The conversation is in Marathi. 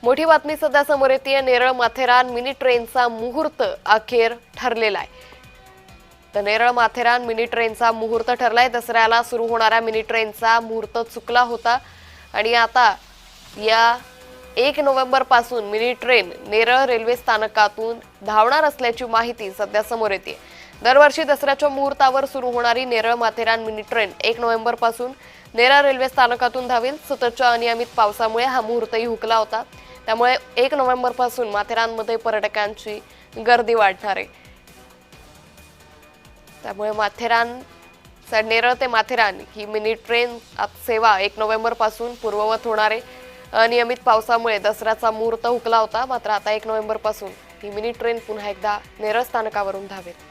मोठी बातमी सध्या समोर येते। नेरळ माथेरान मिनी ट्रेनचा मुहूर्त अखेर ठरलेला आहे। तर नेरळ माथेरान मिनी ट्रेनचा मुहूर्त ठरलाय। दसऱ्याला सुरू होणाऱ्या मिनी ट्रेनचा मुहूर्त चुकला होता आणि आता या 1 नोव्हेंबर पासून मिनी ट्रेन नेरळ रेल्वे स्थानकातून धावणार असल्याची माहिती सध्या समोर येते। दरवर्षी दसऱ्याच्या मुहूर्तावर सुरू होणारी Neral Matheran mini train 1 November पासून नेरळ रेल्वे स्थानकातून धावेल। सततच्या अनियमित पावसामुळे हा मुहूर्तही हुकला होता। त्यामुळे 1 नोव्हेंबर पासून माथेरानमध्ये पर्यटकांची गर्दी वाढणार आहे। त्यामुळे नेरळ ते माथेरान ही मिनी ट्रेन सेवा 1 नोव्हेंबर पासून पूर्ववत होणार आहे। अनियमित पावसामुळे दसऱ्याचा मुहूर्त हुकला होता, मात्र आता 1 नोव्हेंबर पासून ही मिनी ट्रेन पुन्हा एकदा नेरळ स्थानकावरून धावेल।